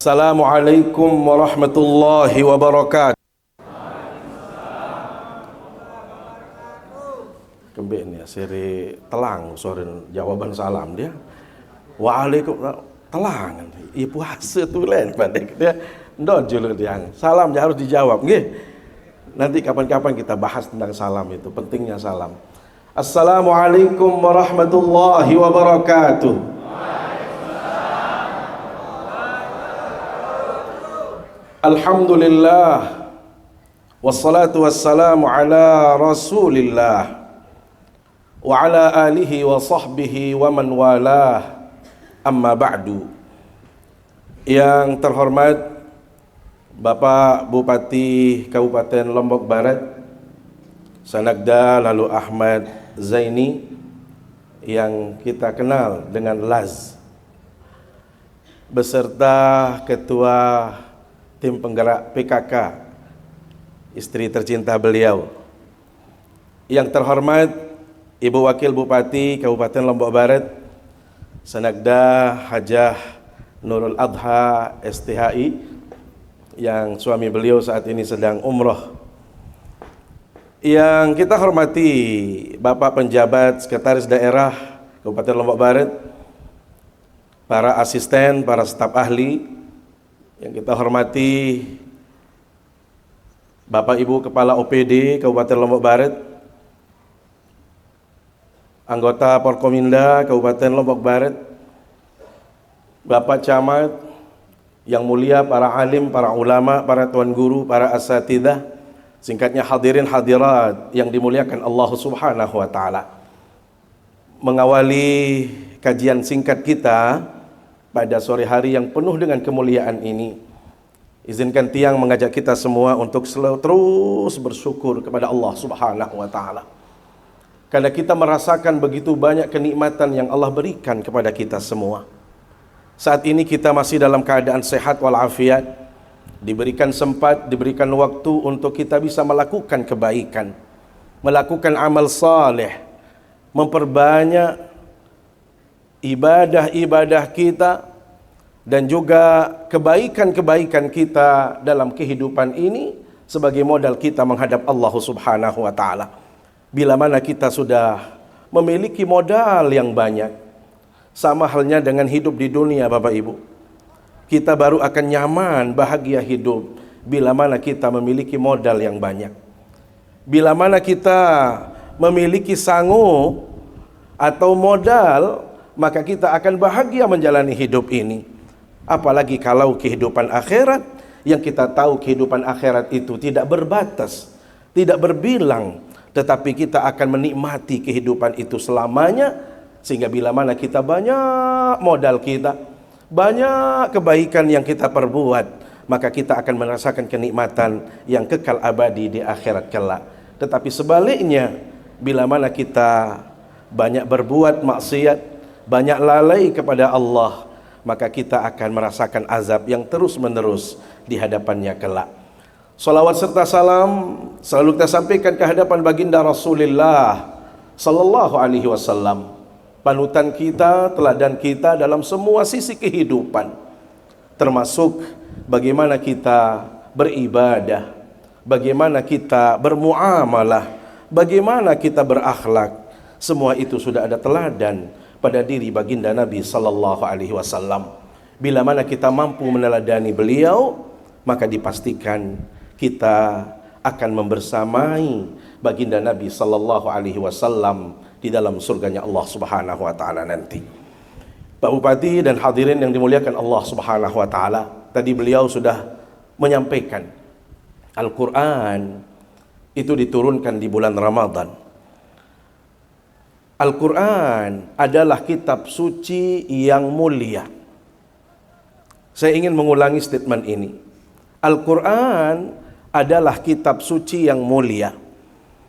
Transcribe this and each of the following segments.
Assalamualaikum warahmatullahi wabarakatuh. Kembali nih seri telang sore jawaban salam dia. Waalaikumsalam telang. Ieu puasa tu lain pandai dia. Ndojul dia. Salam harus dijawab nggih. Nanti kapan-kapan kita bahas tentang salam itu, pentingnya salam. Assalamualaikum warahmatullahi wabarakatuh. Alhamdulillah wassalatu wassalamu ala rasulillah wa ala alihi wa sahbihi wa man walah, amma ba'du. Yang terhormat Bapak Bupati Kabupaten Lombok Barat Sanagda lalu Ahmad Zaini, yang kita kenal dengan Laz, beserta Ketua Tim Penggerak PKK, istri tercinta beliau. Yang terhormat Ibu Wakil Bupati Kabupaten Lombok Barat Sanagda Hajah Nurul Adha STHI, yang suami beliau saat ini sedang umroh. Yang kita hormati Bapak Penjabat Sekretaris Daerah Kabupaten Lombok Barat, para asisten, para staf ahli. Yang kita hormati Bapak Ibu Kepala OPD Kabupaten Lombok Barat, anggota Porkominda Kabupaten Lombok Barat, Bapak Camat, yang mulia para alim, para ulama, para tuan guru, para asatidzah, singkatnya hadirin hadirat yang dimuliakan Allah Subhanahu wa taala. Mengawali kajian singkat kita pada sore hari yang penuh dengan kemuliaan ini, izinkan Tiang mengajak kita semua untuk selalu terus bersyukur kepada Allah Subhanahu wa taala. Karena kita merasakan begitu banyak kenikmatan yang Allah berikan kepada kita semua. Saat ini kita masih dalam keadaan sehat walafiat, diberikan sempat, diberikan waktu untuk kita bisa melakukan kebaikan, melakukan amal saleh, memperbanyak ibadah-ibadah kita, dan juga kebaikan-kebaikan kita dalam kehidupan ini sebagai modal kita menghadap Allah Subhanahu wa taala. Bila mana kita sudah memiliki modal yang banyak, sama halnya dengan hidup di dunia Bapak Ibu, kita baru akan nyaman, bahagia hidup bila mana kita memiliki modal yang banyak. Bila mana kita memiliki sangu atau modal, maka kita akan bahagia menjalani hidup ini. Apalagi kalau kehidupan akhirat, yang kita tahu kehidupan akhirat itu tidak berbatas, tidak berbilang, tetapi kita akan menikmati kehidupan itu selamanya. Sehingga bila mana kita banyak modal kita, banyak kebaikan yang kita perbuat, maka kita akan merasakan kenikmatan yang kekal abadi di akhirat kelak. Tetapi sebaliknya, bila mana kita banyak berbuat maksiat, banyak lalai kepada Allah, maka kita akan merasakan azab yang terus menerus di hadapannya kelak. Salawat serta salam selalu kita sampaikan ke hadapan baginda Rasulullah sallallahu alaihi wasallam, panutan kita, teladan kita dalam semua sisi kehidupan, termasuk bagaimana kita beribadah, bagaimana kita bermuamalah, bagaimana kita berakhlak. Semua itu sudah ada teladan pada diri baginda Nabi sallallahu alaihi wasallam. Bila mana kita mampu meneladani beliau, maka dipastikan kita akan membersamai baginda Nabi sallallahu alaihi wasallam di dalam surganya Allah Subhanahu wa taala nanti. Pak Bupati dan hadirin yang dimuliakan Allah Subhanahu wa taala, tadi beliau sudah menyampaikan Al-Qur'an itu diturunkan di bulan Ramadan. Al-Quran adalah kitab suci yang mulia. Saya ingin mengulangi statement ini. Al-Quran adalah kitab suci yang mulia.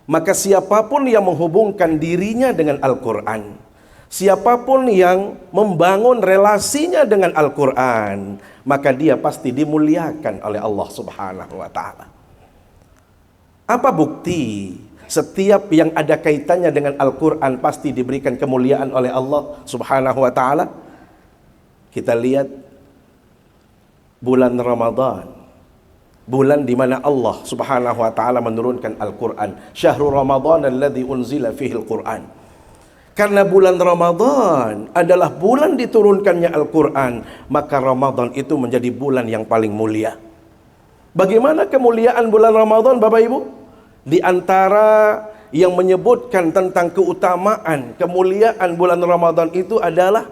Maka siapapun yang menghubungkan dirinya dengan Al-Quran, siapapun yang membangun relasinya dengan Al-Quran, maka dia pasti dimuliakan oleh Allah Subhanahu wa ta'ala. Apa bukti setiap yang ada kaitannya dengan Al-Quran pasti diberikan kemuliaan oleh Allah Subhanahu wa ta'ala? Kita lihat bulan Ramadan, bulan di mana Allah Subhanahu wa taala menurunkan Al-Qur'an. Syahrul Ramadan alladzi unzila fihi Al-Qur'an. Karena bulan Ramadan adalah bulan diturunkannya Al-Qur'an, maka Ramadan itu menjadi bulan yang paling mulia. Bagaimana kemuliaan bulan Ramadan, Bapak Ibu? Di antara yang menyebutkan tentang keutamaan, kemuliaan bulan Ramadan itu adalah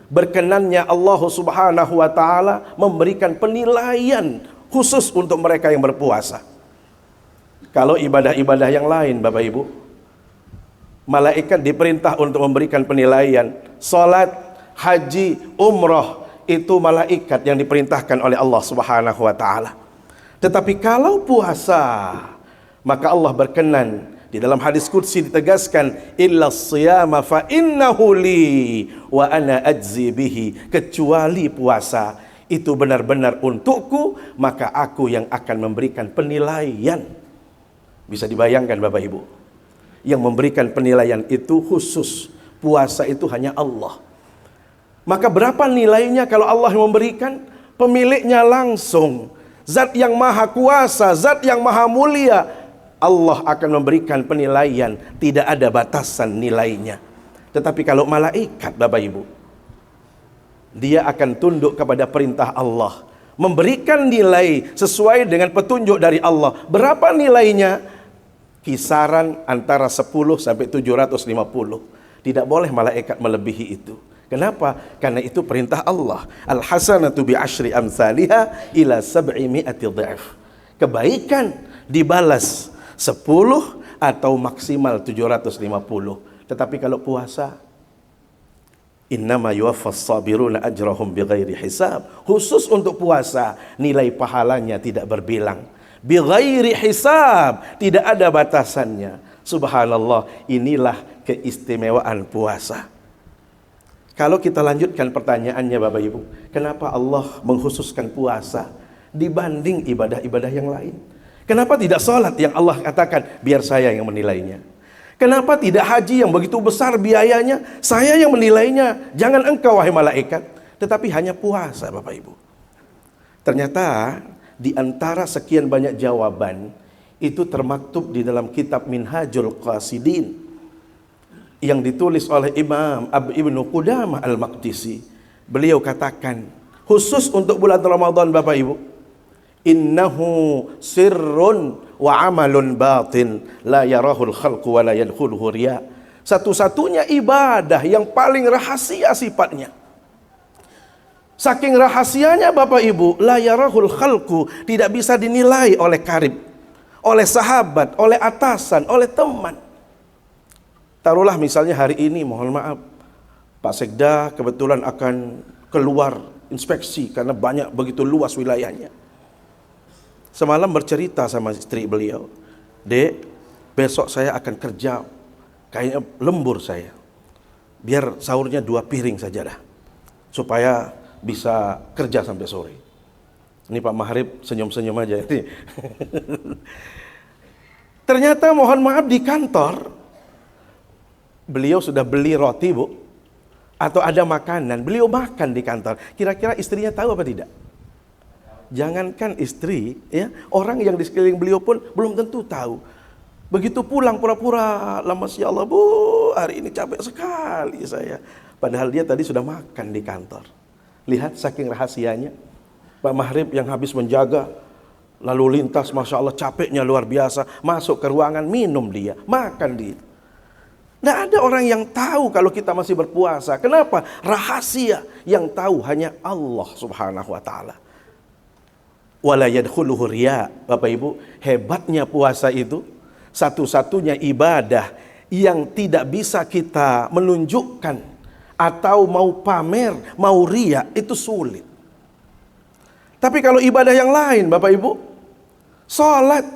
berkenannya Allah Subhanahu wa taala memberikan penilaian khusus untuk mereka yang berpuasa. Kalau ibadah-ibadah yang lain, Bapak Ibu, malaikat diperintah untuk memberikan penilaian. Salat, haji, umrah, itu malaikat yang diperintahkan oleh Allah Subhanahu wa taala. Tetapi kalau puasa, maka Allah berkenan. Di dalam hadis qudsi ditegaskan, illa siyama fa innahu li wa ana ajzi bihi. Kecuali puasa, itu benar-benar untukku, maka aku yang akan memberikan penilaian. Bisa dibayangkan Bapak Ibu, yang memberikan penilaian itu khusus. Puasa itu hanya Allah. Maka berapa nilainya kalau Allah yang memberikan? Pemiliknya langsung, zat yang maha kuasa, zat yang maha mulia. Allah akan memberikan penilaian, tidak ada batasan nilainya. Tetapi kalau malaikat, Bapak Ibu, dia akan tunduk kepada perintah Allah, memberikan nilai sesuai dengan petunjuk dari Allah. Berapa nilainya? Kisaran antara 10 sampai 750. Tidak boleh malaikat melebihi itu. Kenapa? Karena itu perintah Allah. Al-hasanatu bi asyri amsalihha ila 700 dha'f. Kebaikan dibalas 10 atau maksimal 750. Tetapi kalau puasa, innama yuwaffas sabiruna ajrahum bighairi hisab. Khusus untuk puasa, nilai pahalanya tidak berbilang. Bighairi hisab, tidak ada batasannya. Subhanallah, inilah keistimewaan puasa. Kalau kita lanjutkan pertanyaannya Bapak Ibu, kenapa Allah mengkhususkan puasa dibanding ibadah-ibadah yang lain? Kenapa tidak sholat yang Allah katakan biar saya yang menilainya? Kenapa tidak haji yang begitu besar biayanya, saya yang menilainya, jangan engkau wahai malaikat? Tetapi hanya puasa Bapak Ibu. Ternyata di antara sekian banyak jawaban, itu termaktub di dalam kitab Minhajul Qasidin yang ditulis oleh Imam Ibnu Qudamah Al-Maqdisi. Beliau katakan, khusus untuk bulan Ramadan Bapak Ibu, innahu sirrun wa amalun batin la yarahul khalqu wa la yadkhuluhu riya. Satu-satunya ibadah yang paling rahasia sifatnya. Saking rahasianya Bapak Ibu, la yarahul khalqu, tidak bisa dinilai oleh karib, oleh sahabat, oleh atasan, oleh teman. Taruhlah misalnya hari ini, mohon maaf, Pak Sekda kebetulan akan keluar inspeksi karena banyak begitu luas wilayahnya. Semalam bercerita sama istri beliau, Dek, besok saya akan kerja, kayaknya lembur saya. Biar sahurnya 2 piring saja dah, supaya bisa kerja sampai sore. Ini Pak Mahrib senyum-senyum aja. Ternyata mohon maaf di kantor, beliau sudah beli roti Bu, atau ada makanan, beliau makan di kantor. Kira-kira istrinya tahu apa tidak? Jangankan istri, ya, orang yang di sekeliling beliau pun belum tentu tahu. Begitu pulang pura-pura, lama ya Allah Bu, hari ini capek sekali saya. Padahal dia tadi sudah makan di kantor. Lihat saking rahasianya. Pak Mahrib yang habis menjaga lalu lintas, Masya Allah capeknya luar biasa, masuk ke ruangan, minum dia, makan dia. Tidak ada orang yang tahu kalau kita masih berpuasa. Kenapa? Rahasia yang tahu hanya Allah Subhanahu wa taala. Wala yadkhuluhu riya. Bapak Ibu, hebatnya puasa itu satu-satunya ibadah yang tidak bisa kita menunjukkan atau mau pamer, mau riya, itu sulit. Tapi kalau ibadah yang lain Bapak Ibu, sholat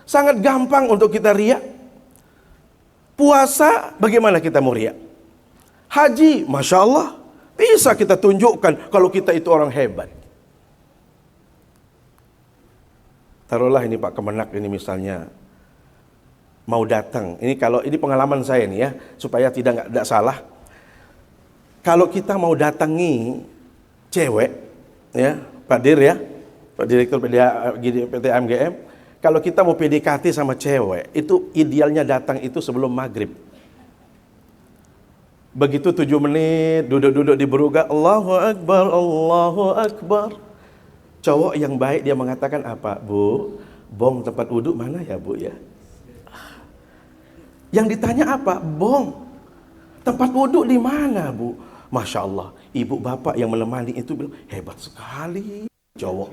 sangat gampang untuk kita riya. Puasa bagaimana kita mau riya? Haji, Masya Allah, bisa kita tunjukkan kalau kita itu orang hebat. Taruhlah ini Pak Kemenak ini misalnya mau datang. Ini kalau ini pengalaman saya nih ya, supaya tidak salah. Kalau kita mau datangi cewek, ya Pak Dir ya, Direktur PT AMGM, kalau kita mau PDKT sama cewek, itu idealnya datang itu sebelum maghrib. Begitu 7 menit, duduk-duduk di beruga, Allahu Akbar, Allahu Akbar. Cowok yang baik dia mengatakan apa? Bu, bong tempat wudhu mana ya bu ya? Yang ditanya apa? Bong, tempat wudhu di mana bu? Masya Allah, ibu bapak yang menemani itu bilang, hebat sekali cowok.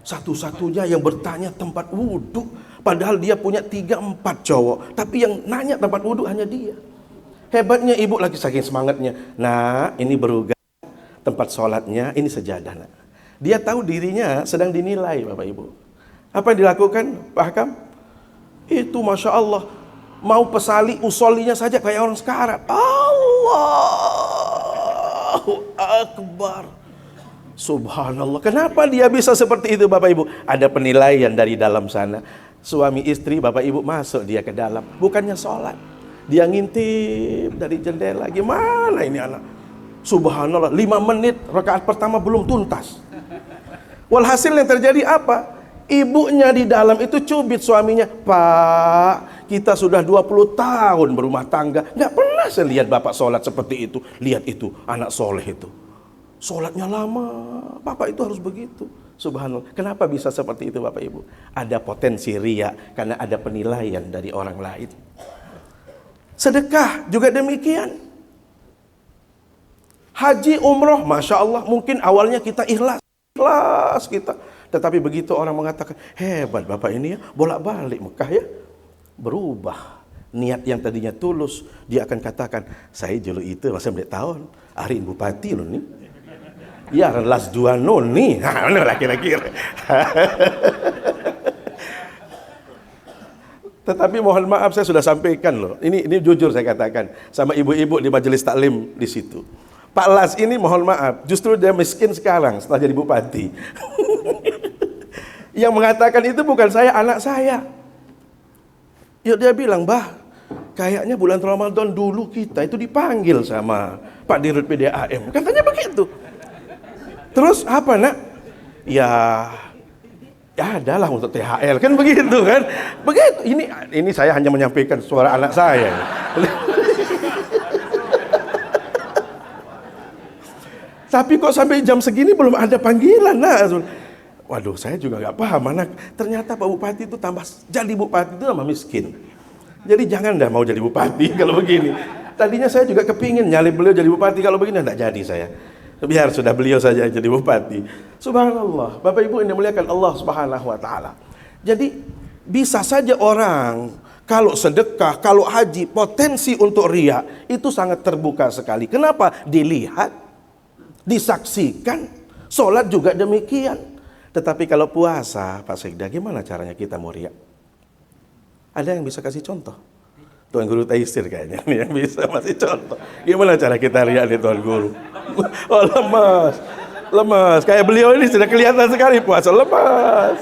Satu-satunya yang bertanya tempat wudhu, padahal dia punya 3-4 cowok, tapi yang nanya tempat wudhu hanya dia. Hebatnya ibu lagi saking semangatnya. Nah, ini beruga, tempat sholatnya, ini sejadah. Nah, dia tahu dirinya sedang dinilai, Bapak Ibu. Apa yang dilakukan, Pak Hakam? Itu Masya Allah, mau pesali usolinya saja kayak orang sekarang. Allahu Akbar. Subhanallah. Kenapa dia bisa seperti itu Bapak Ibu? Ada penilaian dari dalam sana. Suami istri Bapak Ibu masuk dia ke dalam. Bukannya sholat. Dia ngintip dari jendela. Gimana ini anak? Subhanallah. 5 menit rakaat pertama belum tuntas. Walhasil yang terjadi apa? Ibunya di dalam itu cubit suaminya. Pak, kita sudah 20 tahun berumah tangga. Nggak pernah saya lihat Bapak sholat seperti itu. Lihat itu, anak soleh itu. Sholatnya lama, Bapak itu harus begitu. Subhanallah. Kenapa bisa seperti itu Bapak Ibu? Ada potensi riya karena ada penilaian dari orang lain. Sedekah juga demikian. Haji, umroh, Masya Allah, mungkin awalnya kita ikhlas kita. Tetapi begitu orang mengatakan, hebat Bapak ini ya, bolak-balik Mekah ya. Berubah. Niat yang tadinya tulus, dia akan katakan, saya dulu itu masa 4 tahun, hari bupati loh nih. Ya, las 2 noni. Nah, kira-kira. Tetapi mohon maaf saya sudah sampaikan loh. Ini jujur saya katakan sama ibu-ibu di majelis taklim di situ. Pak Las ini mohon maaf, justru dia miskin sekarang setelah jadi bupati. Yang mengatakan itu bukan saya, anak saya. Ya dia bilang, "Bah, kayaknya bulan Ramadan dulu kita itu dipanggil sama Pak Dirut PDAM." Katanya begitu. Terus apa nak? Ya adalah untuk THR kan begitu kan? Begitu. Ini saya hanya menyampaikan suara anak saya. Tapi kok sampai jam segini belum ada panggilan nah. Waduh, saya juga nggak paham anak. Ternyata Pak Bupati itu tambah jadi bupati itu sama miskin. Jadi jangan dah mau jadi bupati kalau begini. Tadinya saya juga kepingin nyalip beliau jadi bupati, kalau begini enggak jadi saya. Biar sudah beliau saja jadi bupati. Subhanallah. Bapak Ibu yang dimuliakan Allah Subhanahu wa taala. Jadi bisa saja orang kalau sedekah, kalau haji, potensi untuk riya itu sangat terbuka sekali. Kenapa? Dilihat, disaksikan. Sholat juga demikian. Tetapi kalau puasa, Pak Sekda, gimana caranya kita mau riya? Ada yang bisa kasih contoh? Tuan Guru Taisir kayaknya nih yang bisa masih contoh. Gimana cara kita riya nih Tuan Guru? Oh lemas. Kayak beliau ini sudah kelihatan sekali puasa lemas.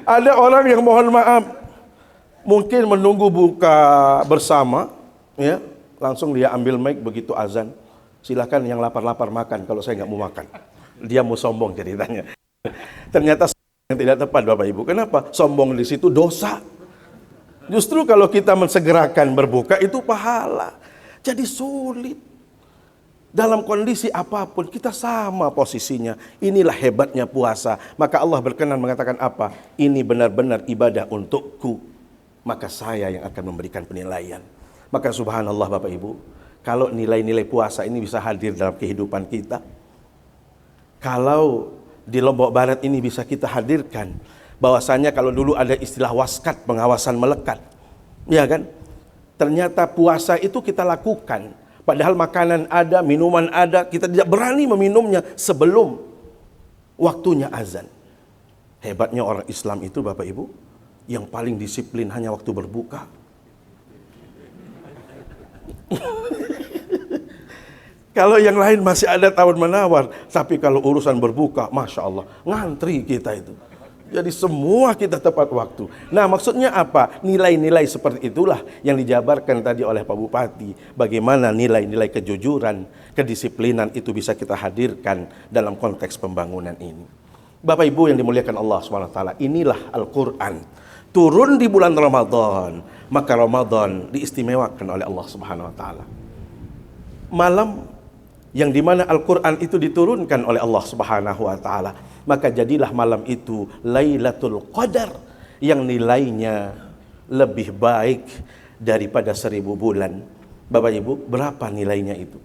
Ada orang yang mohon maaf, mungkin menunggu buka bersama, ya langsung dia ambil mic begitu azan. Silakan yang lapar-lapar makan. Kalau saya nggak mau makan, dia mau sombong ceritanya. Ternyata yang tidak tepat Bapak Ibu. Kenapa? Sombong di situ dosa. Justru kalau kita mensegerakan berbuka itu pahala. Jadi sulit. Dalam kondisi apapun kita sama posisinya. Inilah hebatnya puasa. Maka Allah berkenan mengatakan apa? Ini benar-benar ibadah untukku. Maka saya yang akan memberikan penilaian. Maka subhanallah Bapak Ibu, kalau nilai-nilai puasa ini bisa hadir dalam kehidupan kita, kalau di Lombok Barat ini bisa kita hadirkan, bahwasanya kalau dulu ada istilah waskat, pengawasan melekat, ya kan? Ternyata puasa itu kita lakukan, padahal makanan ada, minuman ada, kita tidak berani meminumnya sebelum waktunya azan. Hebatnya orang Islam itu Bapak Ibu, yang paling disiplin hanya waktu berbuka. Kalau yang lain masih ada tawar menawar, tapi kalau urusan berbuka, Masya Allah, ngantri kita itu. Jadi semua kita tepat waktu. Nah maksudnya apa? Nilai-nilai seperti itulah yang dijabarkan tadi oleh Pak Bupati. Bagaimana nilai-nilai kejujuran, kedisiplinan itu bisa kita hadirkan dalam konteks pembangunan ini. Bapak Ibu yang dimuliakan Allah SWT, inilah Al-Quran turun di bulan Ramadan, maka Ramadan diistimewakan oleh Allah Subhanahu wa taala. Malam yang dimana Al-Quran itu diturunkan oleh Allah Subhanahu wa taala, maka jadilah malam itu Lailatul Qadar yang nilainya lebih baik daripada 1000 bulan. Bapak Ibu, berapa nilainya itu?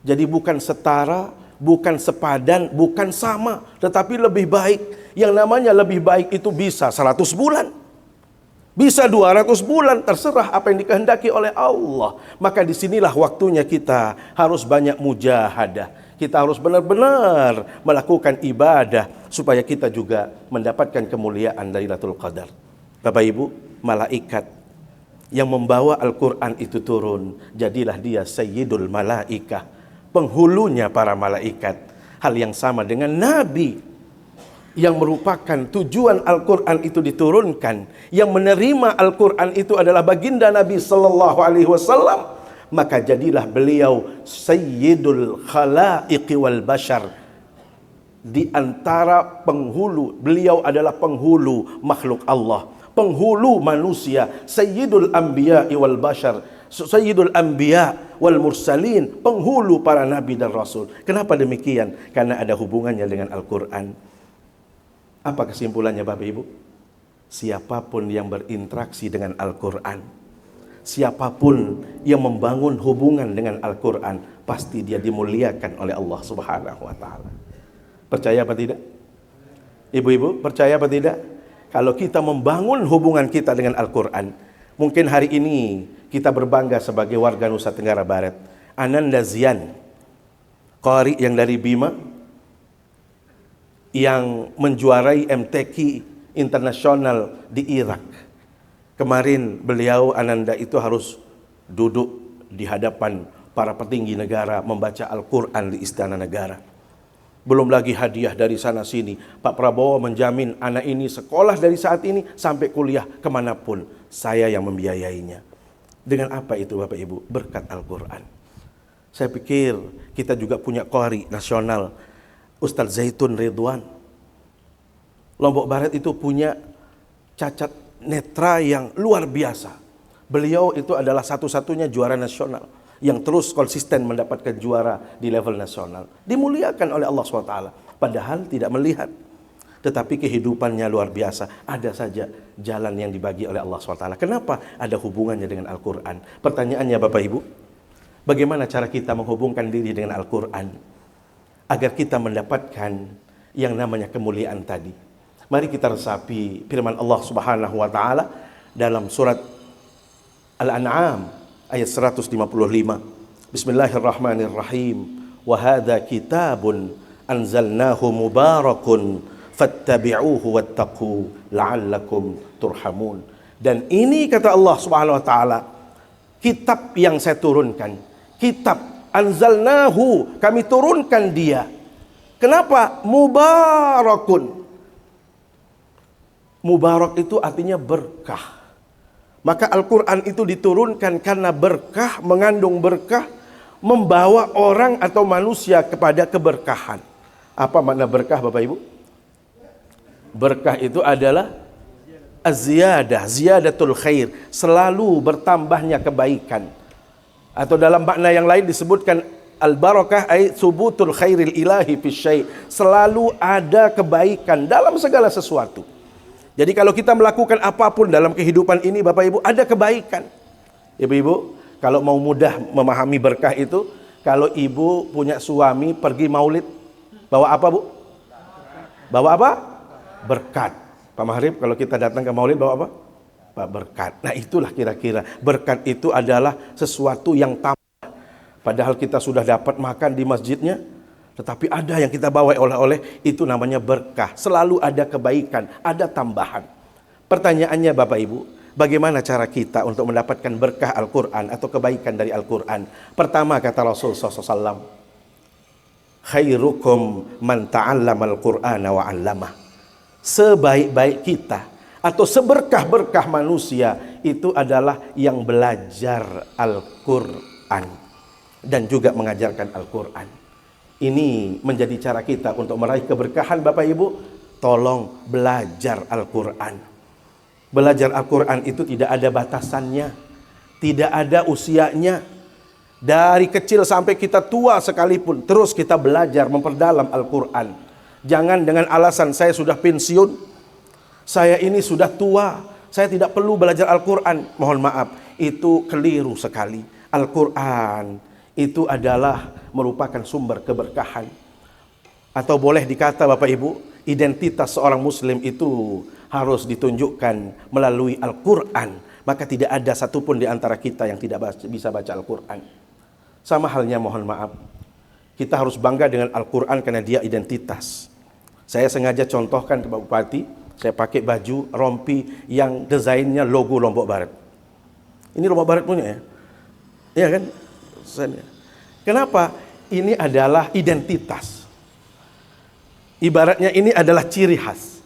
Jadi bukan setara, bukan sepadan, bukan sama, tetapi lebih baik. Yang namanya lebih baik itu bisa 100 bulan, bisa 200 bulan, terserah apa yang dikehendaki oleh Allah. Maka disinilah waktunya kita harus banyak mujahadah. Kita harus benar-benar melakukan ibadah supaya kita juga mendapatkan kemuliaan dari Lailatul Qadar. Bapak Ibu, malaikat yang membawa Al-Quran itu turun, jadilah dia Sayyidul Malaikah, penghulunya para malaikat. Hal yang sama dengan Nabi yang merupakan tujuan Al-Quran itu diturunkan, yang menerima Al-Quran itu adalah baginda Nabi Sallallahu Alaihi Wasallam, maka jadilah beliau Sayyidul Khalaiqi wal Bashar. Di antara penghulu, beliau adalah penghulu makhluk Allah, penghulu manusia, Sayyidul Anbiya wal Bashar, Sayyidul Anbiya wal Mursalin, penghulu para nabi dan rasul. Kenapa demikian? Karena ada hubungannya dengan Al-Quran. Apa kesimpulannya Bapak Ibu? Siapapun yang berinteraksi dengan Al-Quran, siapapun yang membangun hubungan dengan Al-Quran, pasti dia dimuliakan oleh Allah Subhanahu wa taala. Percaya apa tidak? Ibu-ibu, percaya apa tidak? Kalau kita membangun hubungan kita dengan Al-Quran, mungkin hari ini kita berbangga sebagai warga Nusa Tenggara Barat. Ananda Zian, qari yang dari Bima, yang menjuarai MTQ internasional di Irak. Kemarin beliau, Ananda itu harus duduk di hadapan para petinggi negara membaca Al-Quran di Istana Negara. Belum lagi hadiah dari sana sini. Pak Prabowo menjamin anak ini sekolah dari saat ini sampai kuliah kemanapun, saya yang membiayainya. Dengan apa itu Bapak Ibu? Berkat Al-Quran. Saya pikir kita juga punya qari nasional, Ustadz Zaitun Ridwan. Lombok Barat itu punya cacat netra yang luar biasa. Beliau itu adalah satu-satunya juara nasional yang terus konsisten mendapatkan juara di level nasional. Dimuliakan oleh Allah SWT. Padahal tidak melihat. Tetapi kehidupannya luar biasa. Ada saja jalan yang dibagi oleh Allah SWT. Kenapa? Ada hubungannya dengan Al-Quran. Pertanyaannya Bapak Ibu, bagaimana cara kita menghubungkan diri dengan Al-Quran agar kita mendapatkan yang namanya kemuliaan tadi? Mari kita resapi firman Allah Subhanahu wa taala dalam surat Al-An'am ayat 155. Bismillahirrahmanirrahim. Wa hadza kitabun anzalnahu mubarakun fattabi'uhu wattaqu la'allakum turhamun. Dan ini kata Allah Subhanahu wa taala, kitab yang saya turunkan, kitab anzalnahu, kami turunkan dia. Kenapa? Mubarakun. Mubarak itu artinya berkah. Maka Al-Quran itu diturunkan karena berkah, mengandung berkah, membawa orang atau manusia kepada keberkahan. Apa makna berkah Bapak Ibu? Berkah itu adalah az-ziyadah, ziyadatul khair, selalu bertambahnya kebaikan. Atau dalam makna yang lain disebutkan al-barakah ay subutul khairil ilahi fi syai', selalu ada kebaikan dalam segala sesuatu. Jadi kalau kita melakukan apapun dalam kehidupan ini Bapak Ibu, ada kebaikan. Ibu-ibu, kalau mau mudah memahami berkah itu, kalau ibu punya suami pergi maulid, bawa apa Bu? Bawa apa? Berkat. Pak Mahrib, kalau kita datang ke maulid bawa apa? Pak, berkat. Nah itulah kira-kira. Berkat itu adalah sesuatu yang tambah. Padahal kita sudah dapat makan di masjidnya, tetapi ada yang kita bawa oleh-oleh, itu namanya berkah. Selalu ada kebaikan, ada tambahan. Pertanyaannya Bapak Ibu, bagaimana cara kita untuk mendapatkan berkah Al-Quran atau kebaikan dari Al-Quran? Pertama kata Rasul SAW, khairukum man ta'allama al-Qur'ana wa 'allamah. Sebaik-baik kita atau seberkah-berkah manusia itu adalah yang belajar Al-Quran dan juga mengajarkan Al-Quran. Ini menjadi cara kita untuk meraih keberkahan Bapak Ibu. Tolong belajar Al-Quran. Belajar Al-Quran itu tidak ada batasannya, tidak ada usianya. Dari kecil sampai kita tua sekalipun, terus kita belajar memperdalam Al-Quran. Jangan dengan alasan saya sudah pensiun, saya ini sudah tua, saya tidak perlu belajar Al-Quran. Mohon maaf, itu keliru sekali. Al-Quran itu adalah merupakan sumber keberkahan. Atau boleh dikata Bapak Ibu, identitas seorang muslim itu harus ditunjukkan melalui Al-Quran. Maka tidak ada satupun di antara kita yang tidak bisa baca Al-Quran. Sama halnya, mohon maaf, kita harus bangga dengan Al-Quran karena dia identitas. Saya sengaja contohkan ke Pak Bupati, saya pakai baju rompi yang desainnya logo Lombok Barat. Ini Lombok Barat punya ya? Iya kan? Kenapa? Ini adalah identitas. Ibaratnya ini adalah ciri khas.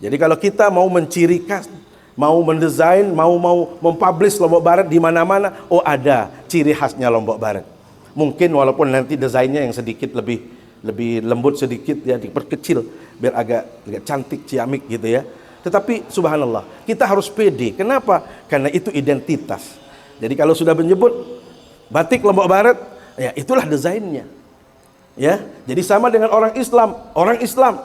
Jadi kalau kita mau mencirikan, mau mendesain, mau mempublish Lombok Barat di mana-mana, oh ada ciri khasnya Lombok Barat. Mungkin walaupun nanti desainnya yang sedikit lebih lembut sedikit ya, diperkecil biar agak cantik ciamik gitu ya. Tetapi subhanallah, kita harus pede. Kenapa? Karena itu identitas. Jadi kalau sudah menyebut batik Lombok Barat, ya itulah desainnya. Ya, jadi sama dengan orang Islam. Orang Islam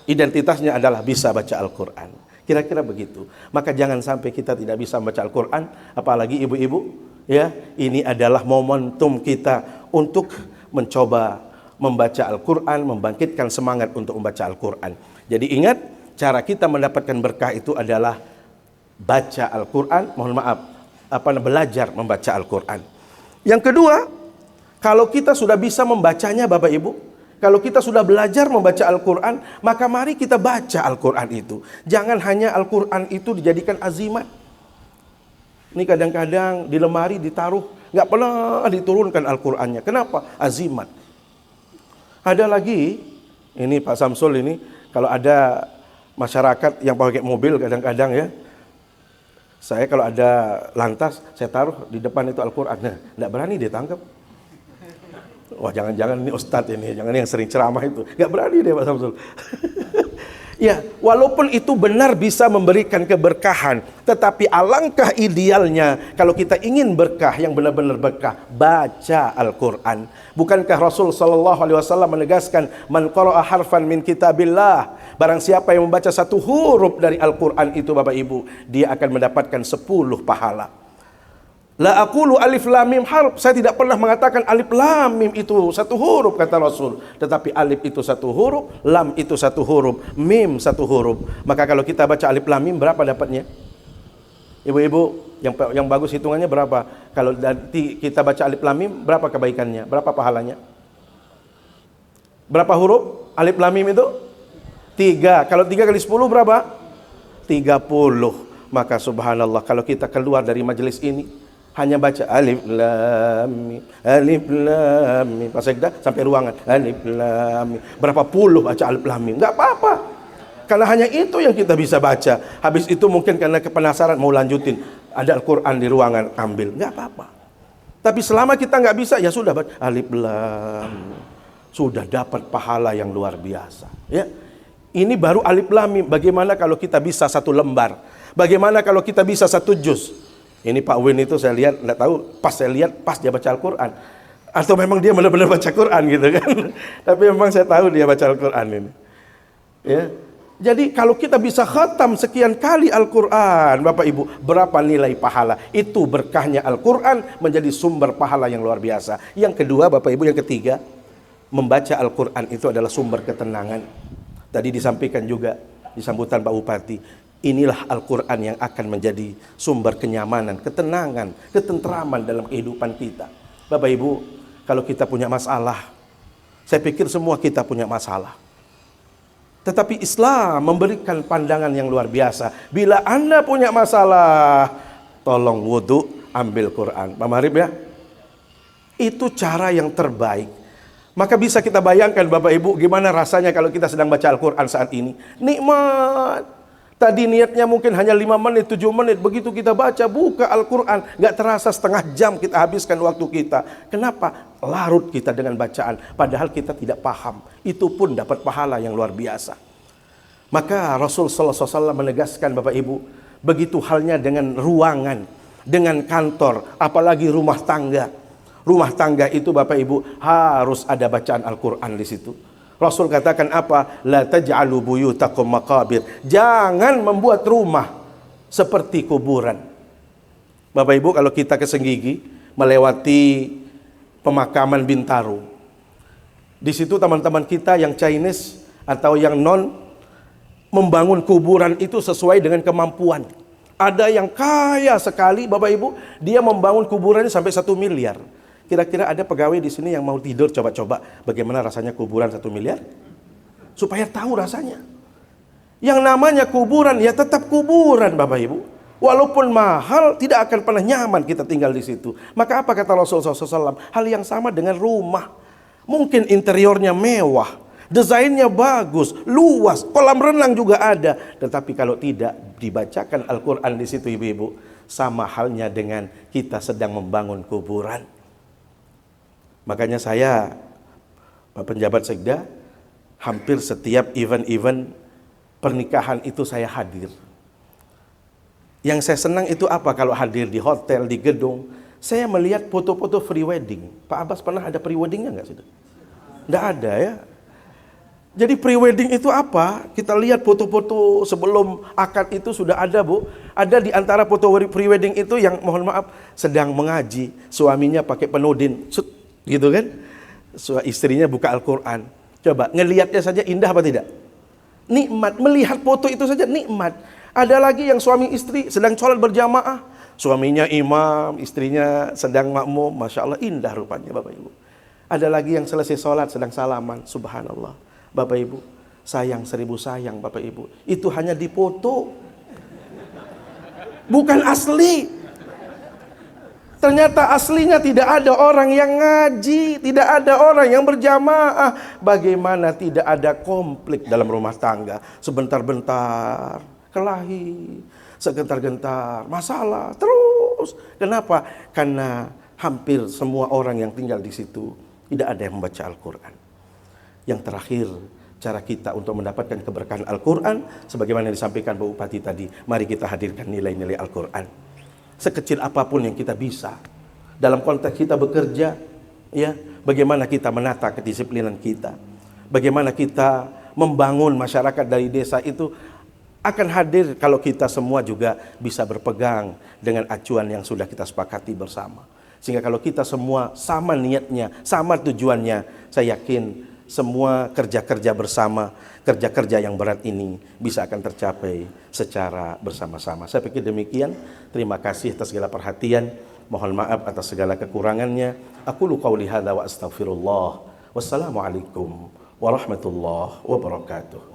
identitasnya adalah bisa baca Al-Quran. Kira-kira begitu. Maka jangan sampai kita tidak bisa membaca Al-Quran, apalagi ibu-ibu. Ya, ini adalah momentum kita untuk mencoba membaca Al-Quran, membangkitkan semangat untuk membaca Al-Quran. Jadi ingat, cara kita mendapatkan berkah itu adalah baca Al-Quran. Mohon maaf, belajar membaca Al-Quran. Yang kedua, kalau kita sudah bisa membacanya Bapak Ibu, kalau kita sudah belajar membaca Al-Quran, maka mari kita baca Al-Quran itu. Jangan hanya Al-Quran itu dijadikan azimat. Ini kadang-kadang di lemari ditaruh, nggak pernah diturunkan Al-Qurannya. Kenapa? Azimat. Ada lagi, ini Pak Samsul ini, kalau ada masyarakat yang pakai mobil kadang-kadang ya, saya kalau ada lantas, saya taruh di depan itu Al-Quran. Nah, nggak berani dia tangkap. Wah, jangan-jangan ini ustadz ini, jangan yang sering ceramah itu. Nggak berani dia Pak Samsul. Ya, walaupun itu benar bisa memberikan keberkahan, tetapi alangkah idealnya kalau kita ingin berkah yang benar-benar berkah, baca Al-Quran. Bukankah Rasul SAW menegaskan, man qara'a harfan min kitabillah, barang siapa yang membaca satu huruf dari Al-Quran itu Bapak Ibu, dia akan mendapatkan 10 pahala. La aqulu alif lam mim harf. Saya tidak pernah mengatakan alif lam mim itu satu huruf kata Rasul, tetapi alif itu satu huruf, lam itu satu huruf, mim satu huruf. Maka kalau kita baca alif lam mim berapa dapatnya? Ibu-ibu yang bagus hitungannya berapa? Kalau nanti kita baca alif lam mim berapa kebaikannya? Berapa pahalanya? Berapa huruf alif lam mim itu? 3. Kalau 3 kali 10 berapa? 30. Maka subhanallah, kalau kita keluar dari majelis ini hanya baca alif lam mim, alif lam mim, pas sekda sampai ruangan alif lam mim, berapa puluh baca alif lam mim, enggak apa-apa. Karena hanya itu yang kita bisa baca. Habis itu mungkin karena kepenasaran mau lanjutin, ada Al-Qur'an di ruangan, ambil, enggak apa-apa. Tapi selama kita enggak bisa, ya sudah baca alif lam mim. Sudah dapat pahala yang luar biasa, ya. Ini baru alif lam mim. Bagaimana kalau kita bisa satu lembar? Bagaimana kalau kita bisa satu juz? Ini Pak Win itu saya lihat, nggak tahu, pas saya lihat pas dia baca Al-Quran, atau memang dia benar-benar baca Quran gitu kan. Tapi memang saya tahu dia baca Al-Quran ini. Ya. Jadi kalau kita bisa khatam sekian kali Al-Quran, Bapak Ibu, berapa nilai pahala? Itu berkahnya Al-Quran menjadi sumber pahala yang luar biasa. Yang kedua Bapak Ibu, yang ketiga, membaca Al-Quran itu adalah sumber ketenangan. Tadi disampaikan juga di sambutan Pak Bupati, inilah Al-Quran yang akan menjadi sumber kenyamanan, ketenangan, ketentraman dalam kehidupan kita. Bapak Ibu, kalau kita punya masalah, saya pikir semua kita punya masalah. Tetapi Islam memberikan pandangan yang luar biasa. Bila Anda punya masalah, tolong wudu, ambil Quran. Pak Marib ya, itu cara yang terbaik. Maka bisa kita bayangkan Bapak Ibu, gimana rasanya kalau kita sedang baca Al-Quran saat ini. Nikmat. Tadi niatnya mungkin hanya 5 menit, 7 menit. Begitu kita baca, buka Al-Quran, gak terasa setengah jam kita habiskan waktu kita. Kenapa? Larut kita dengan bacaan. Padahal kita tidak paham. Itu pun dapat pahala yang luar biasa. Maka Rasul sallallahu alaihi wasallam menegaskan, Bapak Ibu, begitu halnya dengan ruangan, dengan kantor, apalagi rumah tangga. Rumah tangga itu Bapak Ibu harus ada bacaan Al-Quran di situ. Rasul katakan apa? La taj'alu buyutakum maqabir. Jangan membuat rumah seperti kuburan. Bapak Ibu, kalau kita ke Senggigi melewati pemakaman Bintaro, di situ teman-teman kita yang Chinese atau yang non membangun kuburan itu sesuai dengan kemampuan. Ada yang kaya sekali Bapak Ibu, dia membangun kuburannya sampai 1 miliar. Kira-kira ada pegawai di sini yang mau tidur coba-coba bagaimana rasanya kuburan 1 miliar? Supaya tahu rasanya. Yang namanya kuburan ya tetap kuburan Bapak Ibu. Walaupun mahal tidak akan pernah nyaman kita tinggal di situ. Maka apa kata Rasulullah SAW? Hal yang sama dengan rumah. Mungkin interiornya mewah, desainnya bagus, luas, kolam renang juga ada. Tetapi kalau tidak dibacakan Al-Quran di situ ibu-ibu, sama halnya dengan kita sedang membangun kuburan. Makanya saya, Pak Penjabat Sekda, hampir setiap event-event pernikahan itu saya hadir. Yang saya senang itu apa? Kalau hadir di hotel, di gedung, saya melihat foto-foto free wedding. Pak Abbas pernah ada free weddingnya nggak sih? Nggak ada ya. Jadi pre-wedding itu apa? Kita lihat foto-foto sebelum akad itu sudah ada, Bu. Ada di antara foto pre-wedding itu yang mohon maaf sedang mengaji, suaminya pakai penudin, gitu kan? Istrinya buka Al-Quran. Coba ngelihatnya saja indah apa tidak? Nikmat. Melihat foto itu saja nikmat. Ada lagi yang suami istri sedang sholat berjamaah, suaminya imam, istrinya sedang makmum, masya Allah indah rupanya Bapak Ibu. Ada lagi yang selesai sholat sedang salaman, subhanallah. Bapak Ibu, sayang 1000 sayang Bapak Ibu. Itu hanya dipoto, bukan asli. Ternyata aslinya tidak ada orang yang ngaji, tidak ada orang yang berjamaah. Bagaimana tidak ada konflik dalam rumah tangga? Sebentar-bentar kelahi, segentar-gentar masalah terus. Kenapa? Karena hampir semua orang yang tinggal di situ tidak ada yang membaca Al-Quran. Yang terakhir, cara kita untuk mendapatkan keberkahan Al-Quran, sebagaimana yang disampaikan Bu Bupati tadi, mari kita hadirkan nilai-nilai Al-Quran. Sekecil apapun yang kita bisa. Dalam konteks kita bekerja, ya, bagaimana kita menata kedisiplinan kita. Bagaimana kita membangun masyarakat dari desa itu akan hadir kalau kita semua juga bisa berpegang dengan acuan yang sudah kita sepakati bersama. Sehingga kalau kita semua sama niatnya, sama tujuannya, saya yakin semua kerja-kerja bersama, kerja-kerja yang berat ini bisa akan tercapai secara bersama-sama. Saya pikir demikian. Terima kasih atas segala perhatian. Mohon maaf atas segala kekurangannya. Aqulu qauli hadza wa astaghfirullah. Wassalamualaikum warahmatullahi wabarakatuh.